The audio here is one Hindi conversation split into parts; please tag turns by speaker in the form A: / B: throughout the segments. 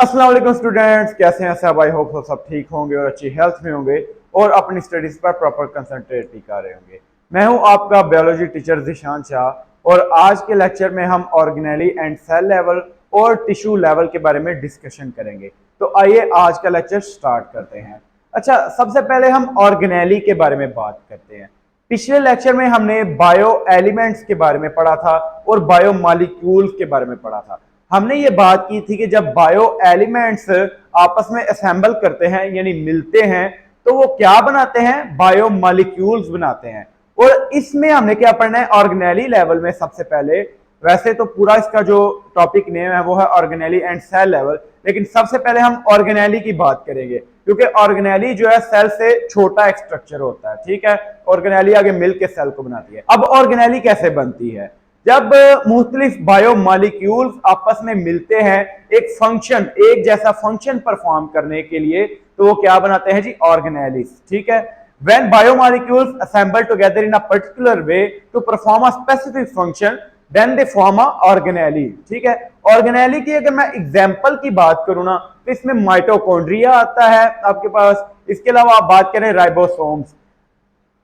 A: अस्सलाम वालेकुम स्टूडेंट्स, कैसे हैं सब। आई होप सब ठीक होंगे और अच्छी हेल्थ में होंगे और अपनी स्टडीज पर प्रॉपर कंसंट्रेट भी कर रहे होंगे। मैं हूं आपका बायोलॉजी टीचर ज़ीशान शाह और आज के लेक्चर में हम ऑर्गेनेली एंड सेल लेवल और टिश्यू लेवल के बारे में डिस्कशन करेंगे। तो आइए आज का लेक्चर स्टार्ट करते हैं। अच्छा, सबसे पहले हम ऑर्गेनेली के बारे में बात करते हैं। पिछले लेक्चर में हमने बायो एलिमेंट्स के बारे में पढ़ा था और बायो मॉलिक्यूल्स के बारे में पढ़ा था। हमने ये बात की थी कि जब बायो एलिमेंट्स आपस में असेंबल करते हैं यानी मिलते हैं तो वो क्या बनाते हैं, बायो मॉलिक्यूल्स बनाते हैं। और इसमें हमने क्या पढ़ना है, ऑर्गेनेली लेवल में सबसे पहले। वैसे तो पूरा इसका जो टॉपिक नेम है वो है ऑर्गेनेली एंड सेल लेवल, लेकिन सबसे पहले हम ऑर्गेनेली की बात करेंगे क्योंकि ऑर्गेनेली जो है सेल से छोटा एक स्ट्रक्चर होता है। ठीक है, ऑर्गेनेली आगे मिलकर सेल को बनाती है। अब ऑर्गेनेली कैसे बनती है? जब मुख्तलिफ बायोमॉलिक्यूल्स आपस में मिलते हैं एक फंक्शन, एक जैसा फंक्शन परफॉर्म करने के लिए, तो वो क्या बनाते हैं जी, ऑर्गेनेलीज। ठीक है, when biomolecules assemble together in a particular way to perform a specific function then they form a organelle. ठीक है, ऑर्गेनेली की अगर मैं एग्जांपल की बात करूं ना तो इसमें माइटोकॉन्ड्रिया आता है आपके पास। इसके अलावा आप बात करें राइबोसोम्स।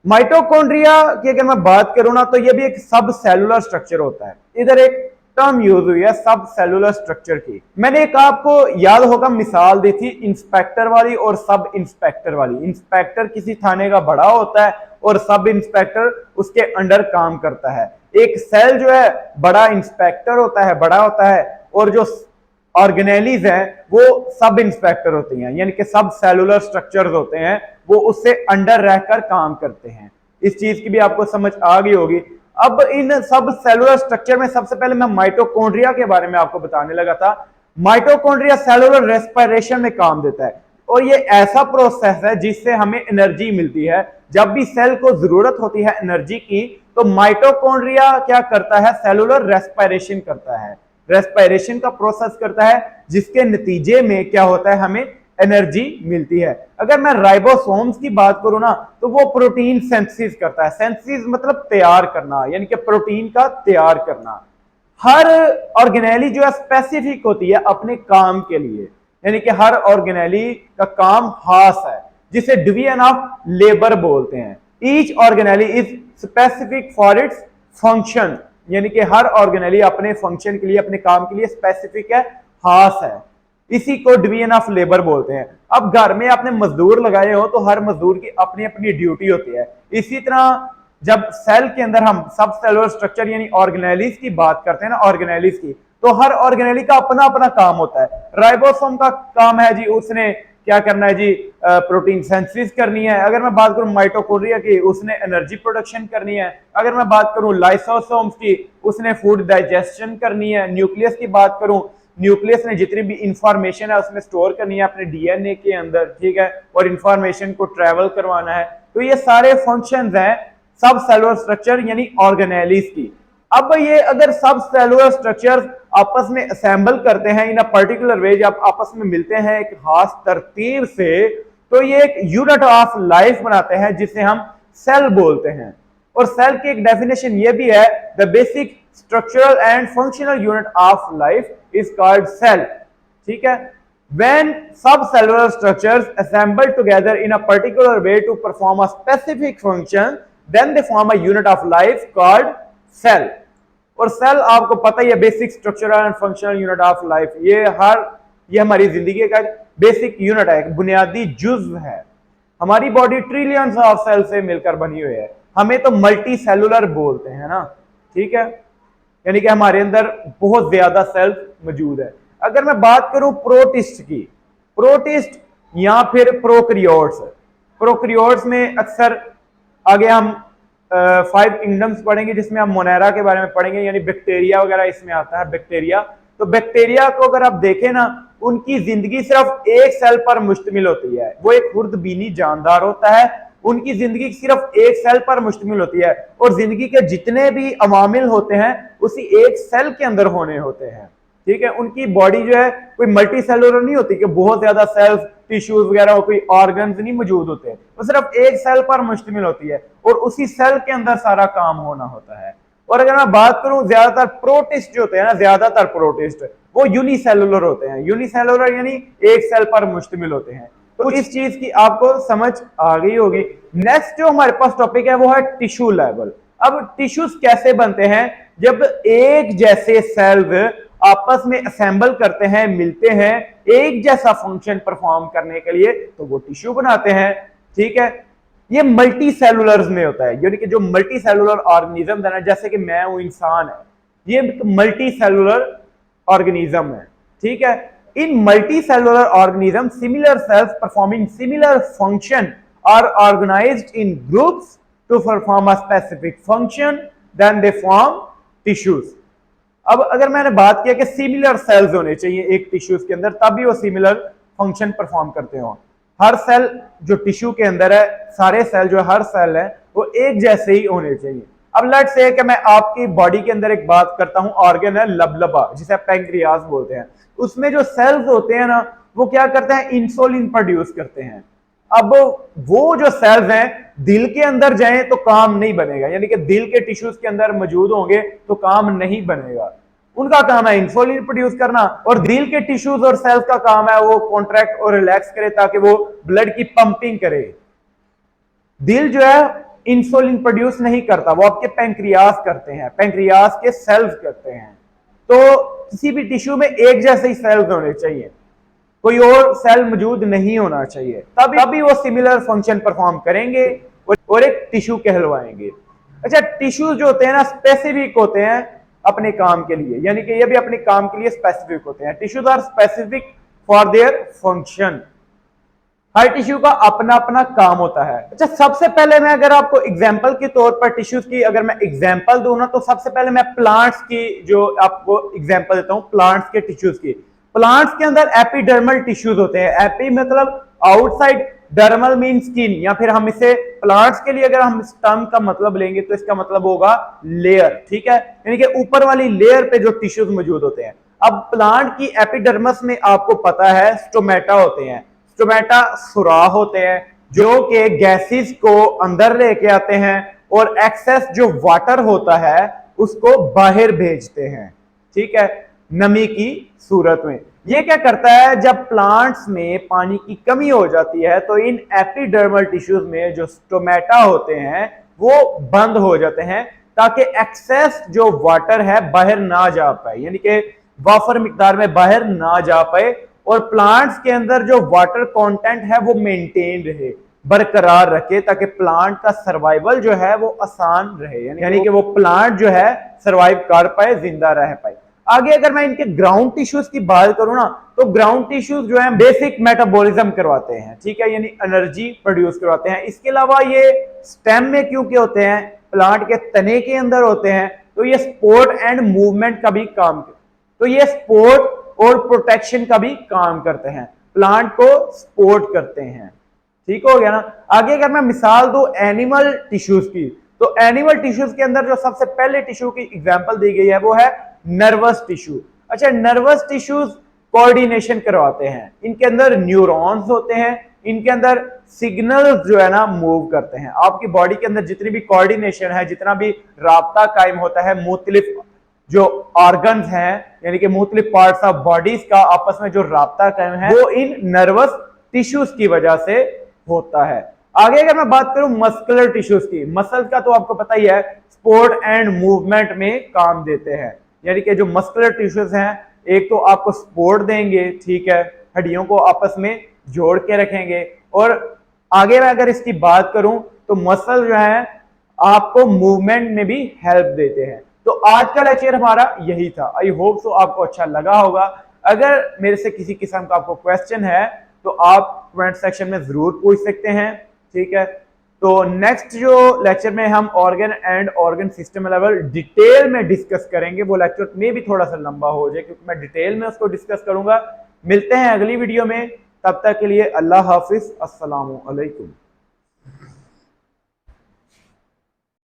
A: माइटोकॉन्ड्रिया की अगर मैं बात करूं ना तो ये भी एक सब सेलुलर स्ट्रक्चर होता है। इधर एक टर्म यूज हुई है सब सेलुलर स्ट्रक्चर की। मैंने एक आपको याद होगा मिसाल दी थी इंस्पेक्टर वाली और सब इंस्पेक्टर वाली। इंस्पेक्टर किसी थाने का बड़ा होता है और सब इंस्पेक्टर उसके अंडर काम करता है। एक सेल जो है बड़ा इंस्पेक्टर होता है, बड़ा होता है, और जो ऑर्गेनेलीज हैं वो सब इंस्पेक्टर होती हैं, यानी कि सब सेलुलर स्ट्रक्चर्स होते हैं, वो उससे अंडर रहकर काम करते हैं। इस चीज की भी आपको समझ आ गई होगी। अब इन सब सेलुलर स्ट्रक्चर में सबसे पहले मैं माइटोकॉन्ड्रिया के बारे में आपको बताने लगा था। माइटोकॉन्ड्रिया सेलुलर रेस्पिरेशन में काम देता है और ये ऐसा प्रोसेस है जिससे हमें एनर्जी मिलती है। जब भी सेल को जरूरत होती है एनर्जी की तो माइटोकॉन्ड्रिया क्या करता है, सेलुलर रेस्पिरेशन करता है, रेस्पिरेशन का प्रोसेस करता है, जिसके नतीजे में क्या होता है, हमें एनर्जी मिलती है। अगर मैं राइबोसोम्स की बात करूं ना तो वो प्रोटीन सिंथेसिस करता है। सिंथेसिस मतलब तैयार करना, यानी कि प्रोटीन का तैयार करना। हर ऑर्गेनेली जो है स्पेसिफिक होती है अपने काम के लिए, यानी कि हर ऑर्गेनेली का काम खास है जिसे डिवीजन ऑफ लेबर बोलते हैं। Each organelle is specific for its function, यानी कि हर ऑर्गेनेली अपने फंक्शन के लिए, अपने काम के लिए स्पेसिफिक है, खास है। इसी को डिवीजन ऑफ लेबर बोलते हैं। अब घर में आपने मजदूर लगाए हो तो हर मजदूर की अपनी अपनी ड्यूटी होती है। इसी तरह जब सेल के अंदर हम सब सेलुलर स्ट्रक्चर यानी ऑर्गेनेलीज की बात करते हैं ना, ऑर्गेनेलीज की, तो हर ऑर्गेनेली का अपना अपना काम होता है। राइबोसोम का काम है जी, उसने क्या करना है जी, प्रोटीन सिंथेसिस करनी है। अगर मैं बात करूं माइटोकॉन्ड्रिया की, उसने एनर्जी प्रोडक्शन करनी है। अगर मैं बात करूं लाइसोसोम्स की, उसने फूड डाइजेशन करनी है। न्यूक्लियस की बात करूं, न्यूक्लियस ने जितनी भी इंफॉर्मेशन है उसमें स्टोर करनी है अपने डीएनए के अंदर। ठीक है, और इंफॉर्मेशन को ट्रेवल करवाना है। तो ये सारे फंक्शंस हैं सब सेलुलर स्ट्रक्चर यानी ऑर्गेनेलीज की। अब ये अगर सब सेलुलर स्ट्रक्चर आपस में असेंबल करते हैं इन अ पर्टिकुलर वे, जब आपस में मिलते हैं एक खास तरतीब से, तो ये एक यूनिट ऑफ लाइफ बनाते हैं जिसे हम सेल बोलते हैं। और सेल की एक डेफिनेशन ये भी है, the basic structural and functional unit of life is called cell. ठीक है, when subcellular structures assemble together in a particular way to perform a specific function, then they form a unit of life called cell। और सेल आपको पता ही है, basic structural and functional unit of life. ये हमारी जिंदगी का बेसिक यूनिट है, एक बुनियादी जुज्व है। हमारी बॉडी ट्रिलियंस ऑफ सेल से मिलकर बनी हुई है। हमें तो मल्टी सेलुलर बोलते हैं ना। ठीक है, यानी कि हमारे अंदर बहुत ज्यादा सेल्स मौजूद है। अगर मैं बात करूं प्रोटिस्ट की, प्रोटिस्ट या फिर प्रोकैरियोट्स, प्रोकैरियोट्स में अक्सर आगे हम 5 किंगडम्स पढ़ेंगे जिसमें हम मोनेरा के बारे में पढ़ेंगे, यानी बैक्टीरिया वगैरह इसमें आता है। बैक्टीरिया, तो बैक्टीरिया को अगर आप देखें ना, उनकी जिंदगी सिर्फ एक सेल पर मुश्तमिल होती है। वो एक खुर्दबीनी जानदार होता है, उनकी जिंदगी सिर्फ एक सेल पर मुश्तमिल होती है और जिंदगी के जितने भी अवामिल होते हैं उसी एक सेल के अंदर होने होते हैं। ठीक है, उनकी बॉडी जो है कोई मल्टी सेलुलर नहीं होती कि बहुत ज्यादा सेल्स, टिश्यूज वगैरह, कोई ऑर्गन्स नहीं मौजूद होते। वो सिर्फ एक सेल पर मुश्तमिल होती है और उसी सेल के अंदर सारा काम होना होता है। और अगर मैं बात करूं ज्यादातर प्रोटिस्ट जो होते हैं ना, ज्यादातर प्रोटिस्ट वो यूनिसेलुलर होते हैं। यूनिसेलुलर यानी एक सेल पर मुश्तमिल होते हैं। तो इस चीज की आपको समझ आ गई होगी। नेक्स्ट जो हमारे पास टॉपिक है वो है टिश्यू लेवल। अब टिश्यूज कैसे बनते हैं? जब एक जैसे सेल्स आपस में असेंबल करते हैं, मिलते हैं एक जैसा फंक्शन परफॉर्म करने के लिए, तो वो टिश्यू बनाते हैं। ठीक है, ये मल्टी सेलुलर्स में होता है, यानी कि जो मल्टी सेलुलर ऑर्गेनिज्म है ना, जैसे कि मैं हूं इंसान है, ये मल्टी सेलुलर ऑर्गेनिज्म है। ठीक है, in multi cellular organism similar cells performing similar function are organized in groups to perform a specific function, then they form tissues. अब अगर मैंने बात किया कि सिमिलर सेल्स होने चाहिए एक टिश्यूज के अंदर, तभी वो सिमिलर फंक्शन परफॉर्म करते हो। हर सेल जो टिश्यू के अंदर है, सारे सेल जो हर सेल है वो एक जैसे ही होने चाहिए। अब लेट्स से कि मैं आपकी बॉडी के अंदर एक बात करता हूं, ऑर्गन है लबलबा, जिसे पैंक्रियास बोलते हैं। उसमें जो सेल्स होते हैं ना, वो क्या करते हैं? इंसुलिन प्रोड्यूस करते हैं। अब वो जो सेल्स हैं दिल के अंदर जाएं तो काम नहीं बनेगा, यानी कि दिल के टिश्यूज के अंदर मौजूद होंगे तो काम नहीं बनेगा। उनका काम है इंसुलिन प्रोड्यूस करना, और दिल के टिश्यूज और सेल्स का काम है वो कॉन्ट्रैक्ट और रिलैक्स करे ताकि वो ब्लड की पंपिंग करे। दिल जो है इंसुलिन प्रोड्यूस नहीं करता, वो आपके पैंक्रियास करते हैं, पैंक्रियास के सेल्स करते हैं। तो किसी भी टिश्यू में एक जैसे ही सेल्स होने चाहिए, कोई और सेल मौजूद नहीं होना चाहिए, तभी वो सिमिलर फंक्शन परफॉर्म करेंगे और एक टिश्यू कहलवाएंगे। अच्छा, टिश्यू जो होते हैं ना स्पेसिफिक होते हैं अपने काम के लिए, यानी कि ये भी अपने काम के लिए स्पेसिफिक होते हैं। Tissues are specific for their function. हर टिश्यू का अपना अपना काम होता है। अच्छा, सबसे पहले मैं अगर आपको एग्जांपल के तौर पर टिश्यूज की अगर मैं एग्जांपल दूं ना, तो सबसे पहले मैं प्लांट्स की जो आपको एग्जांपल देता हूं, प्लांट्स के टिश्यूज की। प्लांट्स के अंदर एपिडर्मल टिश्यूज होते हैं। एपी मतलब आउटसाइड, डर्मल मीन स्किन, या फिर हम इसे प्लांट्स के लिए अगर हम इस टर्म का मतलब लेंगे तो इसका मतलब होगा लेयर। ठीक है, यानी कि ऊपर वाली लेयर पे जो टिश्यूज मौजूद होते हैं। अब प्लांट की एपिडर्मस में आपको पता है स्टोमेटा होते हैं। स्टोमेटा सुराख होते हैं जो कि गैसेस को अंदर लेके आते हैं और एक्सेस जो वाटर होता है उसको बाहर भेजते हैं। ठीक है, नमी की सूरत में। ये क्या करता है? जब प्लांट्स में पानी की कमी हो जाती है तो इन एपिडर्मल टिश्यूज में जो स्टोमेटा होते हैं वो बंद हो जाते हैं, ताकि एक्सेस जो वाटर है बाहर ना जा पाए, यानी कि वाफर मिकदार में बाहर ना जा पाए, और प्लांट्स के अंदर जो वाटर कंटेंट है वो मेंटेन रहे, बरकरार रखे, ताकि प्लांट का सर्वाइवल जो है वो आसान रहे, यानी कि वो प्लांट जो है सर्वाइव कर पाए, जिंदा रह पाए। आगे अगर मैं इनके ग्राउंड टिश्यूज की बात करूं ना, तो ग्राउंड टिश्यूज जो है बेसिक मेटाबॉलिज्म करवाते हैं। ठीक है, यानी एनर्जी प्रोड्यूस करवाते हैं। इसके अलावा ये स्टेम में क्योंकि होते हैं, प्लांट के तने के अंदर होते हैं, तो ये सपोर्ट एंड मूवमेंट का भी काम, तो ये सपोर्ट और प्रोटेक्शन का भी काम करते हैं, प्लांट को सपोर्ट करते हैं। ठीक हो गया ना। आगे अगर मैं मिसाल दूं एनिमल टिश्यूज की, तो एनिमल टिश्यूज के अंदर जो सबसे पहले टिश्यू की एग्जांपल दी गई है वो है नर्वस टिश्यू। अच्छा, नर्वस टिश्यूज कोऑर्डिनेशन करवाते हैं। इनके अंदर न्यूरॉन्स होते हैं, इनके अंदर सिग्नल्स जो है ना मूव करते हैं। आपकी बॉडी के अंदर जितनी भी कोऑर्डिनेशन है, जितना भी राब्ता कायम होता है, मुख्तलिफ जो ऑर्गन्स हैं, यानी कि मुख्तलिफ पार्ट्स ऑफ बॉडीज का आपस में जो राब्ता कायम है, वो इन नर्वस टिश्यूज की वजह से होता है। आगे अगर मैं बात करूं मस्कुलर टिश्यूज की, मसल्स का तो आपको पता ही है स्पोर्ट एंड मूवमेंट में काम देते हैं, यानी कि जो मस्कुलर टिश्यूज हैं एक तो आपको सपोर्ट देंगे, ठीक है, हड्डियों को आपस में जोड़ के रखेंगे, और आगे मैं अगर इसकी बात करूं तो मसल जो है आपको मूवमेंट में भी हेल्प देते हैं। तो आज का लेक्चर हमारा यही था। आई होप सो आपको अच्छा लगा होगा। अगर मेरे से किसी किस्म का आपको क्वेश्चन है तो आप कमेंट सेक्शन में जरूर पूछ सकते हैं। ठीक है, तो नेक्स्ट जो लेक्चर में हम organ and organ system level detail में डिस्कस करेंगे, वो लेक्चर में भी थोड़ा सा लंबा हो जाए क्योंकि मैं डिटेल में उसको डिस्कस करूंगा। मिलते हैं अगली वीडियो में, तब तक के लिए अल्लाह हाफिज, अस्सलामु अलैकुम।